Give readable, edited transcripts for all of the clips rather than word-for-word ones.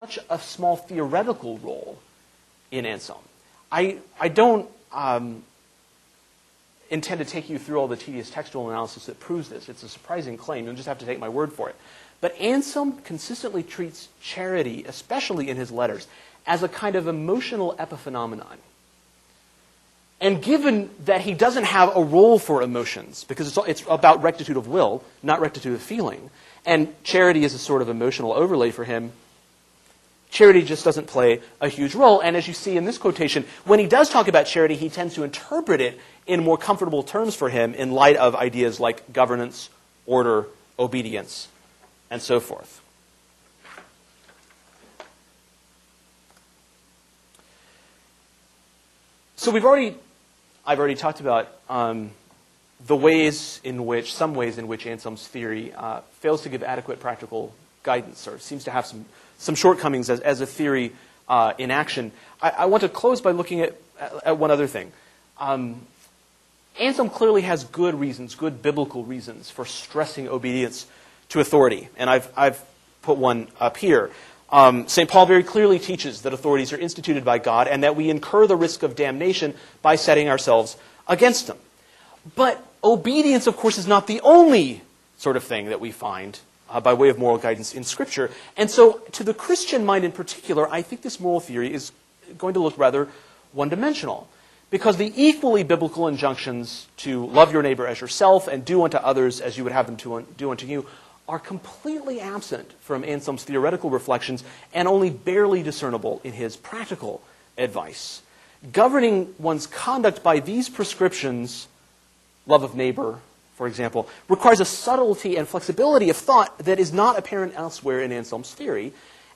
such a small theoretical role in Anselm. I don't intend to take you through all the tedious textual analysis that proves this. It's a surprising claim. You'll just have to take my word for it. But Anselm consistently treats charity, especially in his letters, as a kind of emotional epiphenomenon. And given that he doesn't have a role for emotions, because it's about rectitude of will, not rectitude of feeling, and charity is a sort of emotional overlay for him, charity just doesn't play a huge role. And as you see in this quotation, when he does talk about charity, he tends to interpret it in more comfortable terms for him in light of ideas like governance, order, obedience, and so forth. So I've already talked about some ways in which Anselm's theory fails to give adequate practical guidance, or seems to have some shortcomings as a theory in action. I want to close by looking at one other thing. Anselm clearly has good reasons, good biblical reasons, for stressing obedience to authority, and I've put one up here. St. Paul very clearly teaches that authorities are instituted by God and that we incur the risk of damnation by setting ourselves against them. But obedience, of course, is not the only sort of thing that we find by way of moral guidance in Scripture. And so, to the Christian mind in particular, I think this moral theory is going to look rather one-dimensional. Because the equally biblical injunctions to love your neighbor as yourself and do unto others as you would have them to do unto you are completely absent from Anselm's theoretical reflections and only barely discernible in his practical advice. Governing one's conduct by these prescriptions, love of neighbor, for example, requires a subtlety and flexibility of thought that is not apparent elsewhere in Anselm's theory,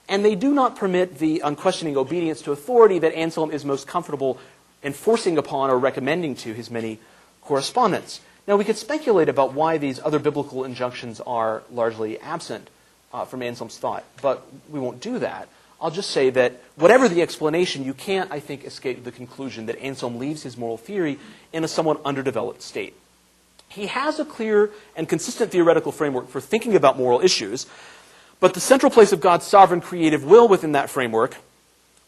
and they do not permit the unquestioning obedience to authority that Anselm is most comfortable enforcing upon or recommending to his many correspondents. Now, we could speculate about why these other biblical injunctions are largely absent from Anselm's thought, but we won't do that. I'll just say that whatever the explanation, you can't, I think, escape the conclusion that Anselm leaves his moral theory in a somewhat underdeveloped state. He has a clear and consistent theoretical framework for thinking about moral issues, but the central place of God's sovereign creative will within that framework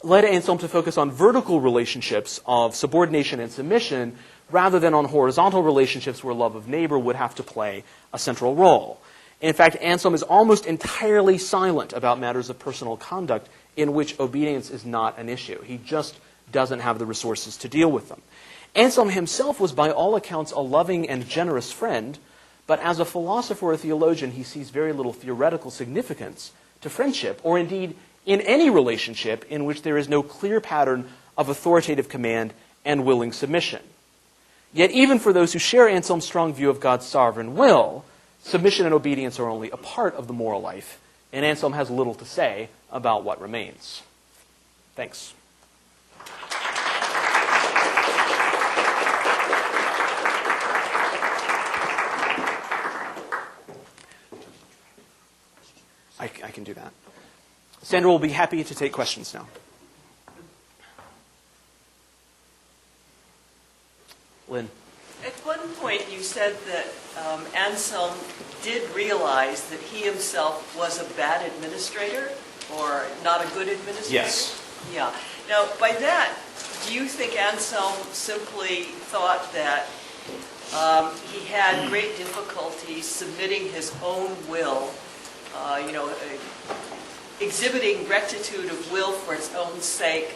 led Anselm to focus on vertical relationships of subordination and submission rather than on horizontal relationships where love of neighbor would have to play a central role. In fact, Anselm is almost entirely silent about matters of personal conduct in which obedience is not an issue. He just doesn't have the resources to deal with them. Anselm himself was by all accounts a loving and generous friend, but as a philosopher or theologian, he sees very little theoretical significance to friendship, or indeed in any relationship in which there is no clear pattern of authoritative command and willing submission. Yet even for those who share Anselm's strong view of God's sovereign will, submission and obedience are only a part of the moral life, and Anselm has little to say about what remains. Thanks. I can do that. Sandra will be happy to take questions now. Lynn. At one point you said that Anselm did realize that he himself was a bad administrator or not a good administrator? Yes. Yeah. Now, by that, do you think Anselm simply thought that he had great difficulty submitting his own will, exhibiting rectitude of will for its own sake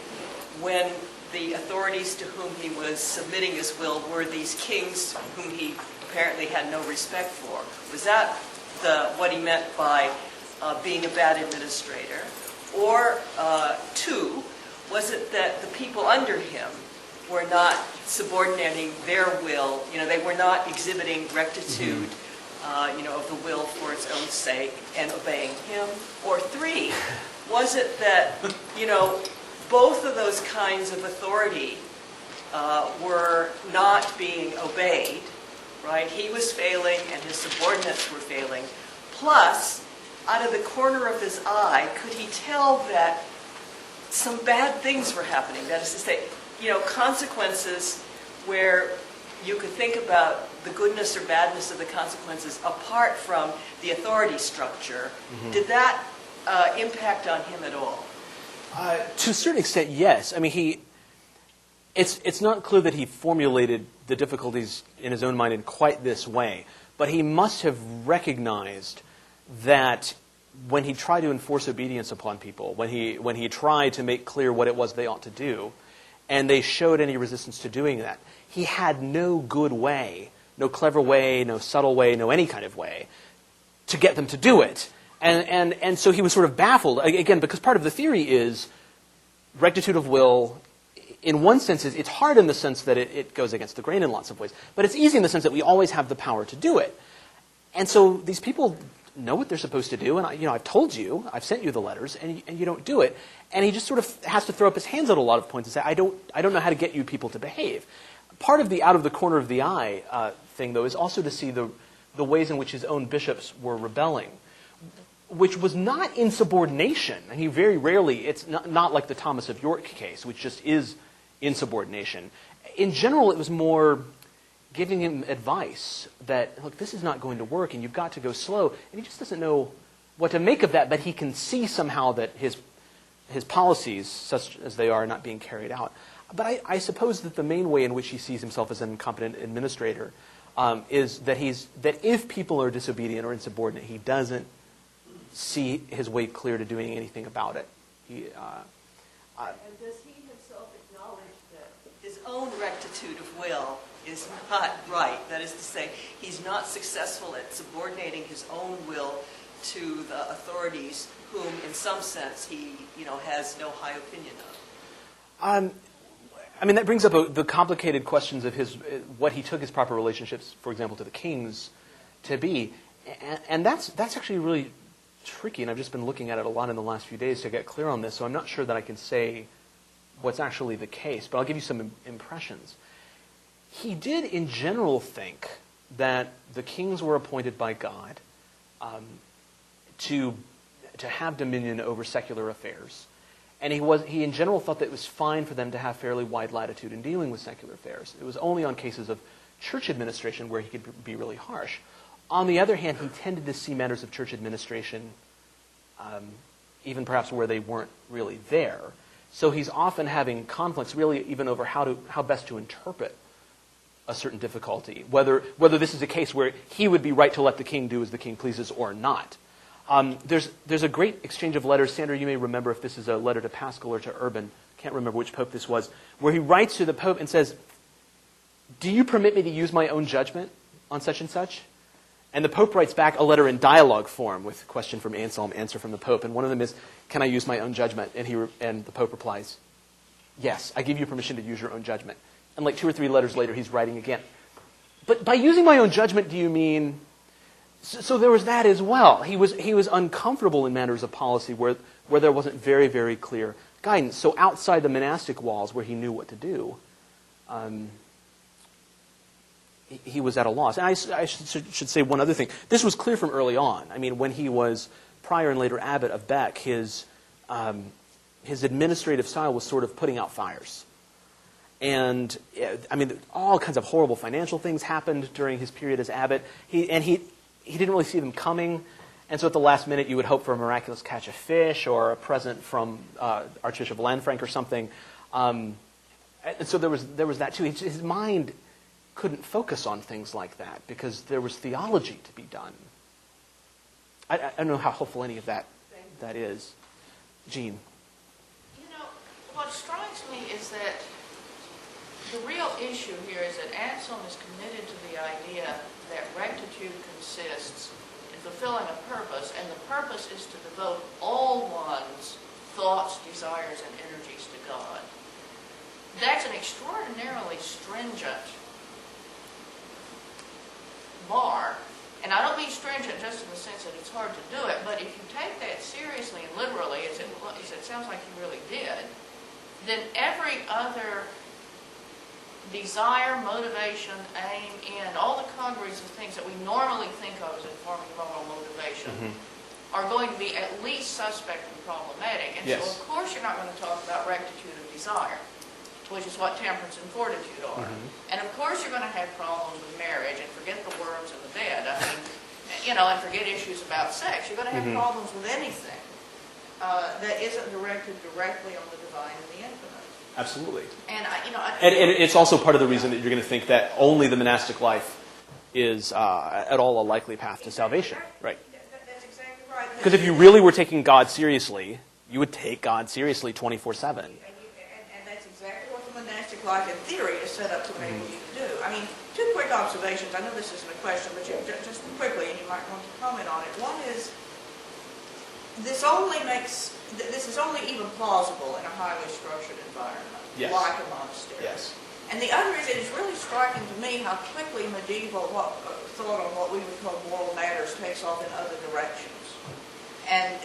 when the authorities to whom he was submitting his will were these kings whom he apparently had no respect for? Was that what he meant by being a bad administrator? Or, two, was it that the people under him were not subordinating their will, they were not exhibiting rectitude, of the will for its own sake and obeying him? Or three, was it that, both of those kinds of authority were not being obeyed, right? He was failing and his subordinates were failing. Plus, out of the corner of his eye, could he tell that some bad things were happening? That is to say, consequences where you could think about the goodness or badness of the consequences apart from the authority structure. Mm-hmm. Did that impact on him at all? To a certain extent, yes. I mean, it's not clear that he formulated the difficulties in his own mind in quite this way, but he must have recognized that when he tried to enforce obedience upon people, when he tried to make clear what it was they ought to do, and they showed any resistance to doing that, he had no good way, no clever way, no subtle way, no any kind of way to get them to do it. And so he was sort of baffled, again, because part of the theory is rectitude of will. In one sense, it's hard in the sense that it goes against the grain in lots of ways, but it's easy in the sense that we always have the power to do it. And so these people know what they're supposed to do, and I've told you, I've sent you the letters, and you don't do it. And he just sort of has to throw up his hands at a lot of points and say, I don't know how to get you people to behave. Part of the out of the corner of the eye thing, though, is also to see the ways in which his own bishops were rebelling, which was not insubordination. And he very rarely, it's not like the Thomas of York case, which just is insubordination. In general, it was more giving him advice that, look, this is not going to work, and you've got to go slow. And he just doesn't know what to make of that, but he can see somehow that his policies, such as they are not being carried out. But I suppose that the main way in which he sees himself as an incompetent administrator is that if people are disobedient or insubordinate, he doesn't see his way clear to doing anything about it. And does he himself acknowledge that his own rectitude of will is not right? That is to say, he's not successful at subordinating his own will to the authorities, whom, in some sense, he has no high opinion of. I mean, that brings up the complicated questions of what he took his proper relationships, for example, to the kings to be, and that's actually really tricky. And I've just been looking at it a lot in the last few days to get clear on this. So I'm not sure that I can say what's actually the case, but I'll give you some impressions. He did, in general, think that the kings were appointed by God to have dominion over secular affairs. And he in general thought that it was fine for them to have fairly wide latitude in dealing with secular affairs. It was only on cases of church administration where he could be really harsh. On the other hand, he tended to see matters of church administration, even perhaps where they weren't really there. So he's often having conflicts, really, even over how best to interpret a certain difficulty, whether this is a case where he would be right to let the king do as the king pleases or not. There's a great exchange of letters. Sandra, you may remember if this is a letter to Paschal or to Urban. Can't remember which pope this was, where he writes to the pope and says, "Do you permit me to use my own judgment on such and such?" And the pope writes back a letter in dialogue form with question from Anselm, answer from the pope. And one of them is, "Can I use my own judgment?" And the pope replies, "Yes, I give you permission to use your own judgment." And like 2 or 3 letters later, he's writing again. But by using my own judgment, do you mean... So there was that as well. He was uncomfortable in matters of policy where there wasn't very, very clear guidance. So outside the monastic walls where he knew what to do, he was at a loss. And I should say one other thing. This was clear from early on. I mean, when he was prior and later abbot of Bec, his administrative style was sort of putting out fires. And, I mean, all kinds of horrible financial things happened during his period as abbot. He didn't really see them coming. And so at the last minute, you would hope for a miraculous catch of fish or a present from Archbishop Lanfranc or something. And so there was that too. His mind couldn't focus on things like that because there was theology to be done. I don't know how helpful any of that is. Jean. What strikes me is that the real issue here is that Anselm is committed to the idea that rectitude consists in fulfilling a purpose, and the purpose is to devote all one's thoughts, desires, and energies to God. That's an extraordinarily stringent bar. And I don't mean stringent just in the sense that it's hard to do it, but if you take that seriously and literally, as it sounds like you really did, then every other desire, motivation, aim, end, all the congeries of things that we normally think of as informing moral motivation are going to be at least suspect and problematic. And so, of course, you're not going to talk about rectitude of desire, which is what temperance and fortitude are. And, of course, you're going to have problems with marriage and forget the worms in the bed. I mean, and forget issues about sex. You're going to have problems with anything. that isn't directed directly on the divine and the infinite. Absolutely. And And it's also part of the reason that you're going to think that only the monastic life is at all a likely path to salvation, right? That's exactly right. Because if you really were taking God seriously, you would take God seriously 24/7. And that's exactly what the monastic life in theory is set up to enable you to do. I mean, two quick observations. I know this isn't a question, but just quickly, and you might want to comment on it. One is, this is only even plausible in a highly structured environment, Yes. like a monastery. Yes. And the other is, it is really striking to me how quickly medieval thought on what we would call moral matters takes off in other directions. And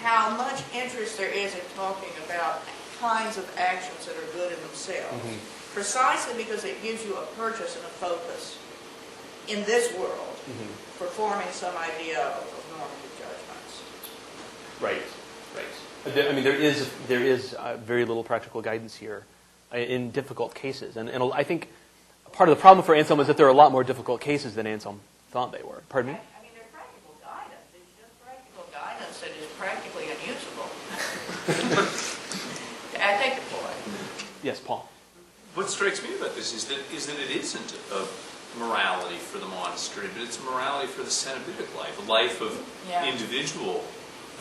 how much interest there is in talking about kinds of actions that are good in themselves, precisely because it gives you a purchase and a focus in this world for forming some idea of normative judgments. Right. I mean, there is very little practical guidance here in difficult cases. And I think part of the problem for Anselm is that there are a lot more difficult cases than Anselm thought they were. Pardon me? I mean, they're practical guidance. It's just practical guidance that is practically unusable. I take the point. Yes, Paul. What strikes me about this is that it isn't a morality for the monastery, but it's a morality for the cenobitic life, a life of individual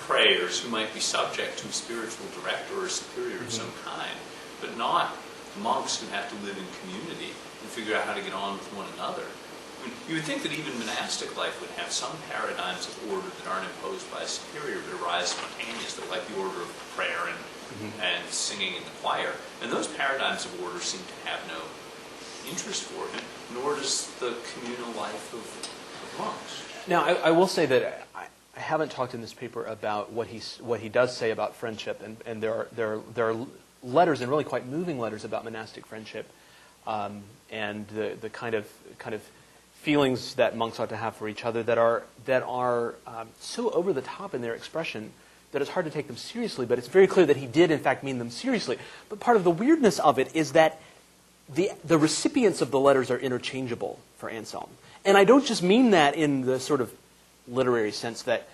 prayers who might be subject to a spiritual director or a superior of some kind, but not monks who have to live in community and figure out how to get on with one another. I mean, you would think that even monastic life would have some paradigms of order that aren't imposed by a superior but arise spontaneously, like the order of prayer and singing in the choir. And those paradigms of order seem to have no interest for him, nor does the communal life of monks. Now, I will say that I haven't talked in this paper about what he does say about friendship, and there are letters, and really quite moving letters, about monastic friendship, and the kind of feelings that monks ought to have for each other that are so over the top in their expression that it's hard to take them seriously. But it's very clear that he did, in fact, mean them seriously. But part of the weirdness of it is that the recipients of the letters are interchangeable for Anselm. And I don't just mean that in the sort of literary sense that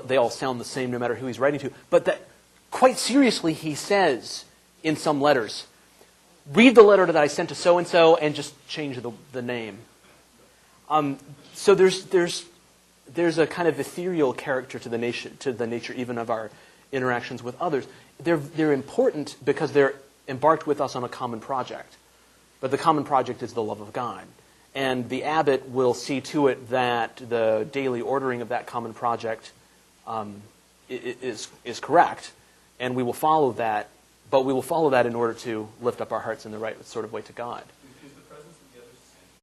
they all sound the same no matter who he's writing to, but that quite seriously he says in some letters, read the letter that I sent to so-and-so and just change the name. So there's a kind of ethereal character to the nature even of our interactions with others. They're important because they're embarked with us on a common project. But the common project is the love of God. And the abbot will see to it that the daily ordering of that common project is correct, and we will follow that, but we will follow that in order to lift up our hearts in the right sort of way to God.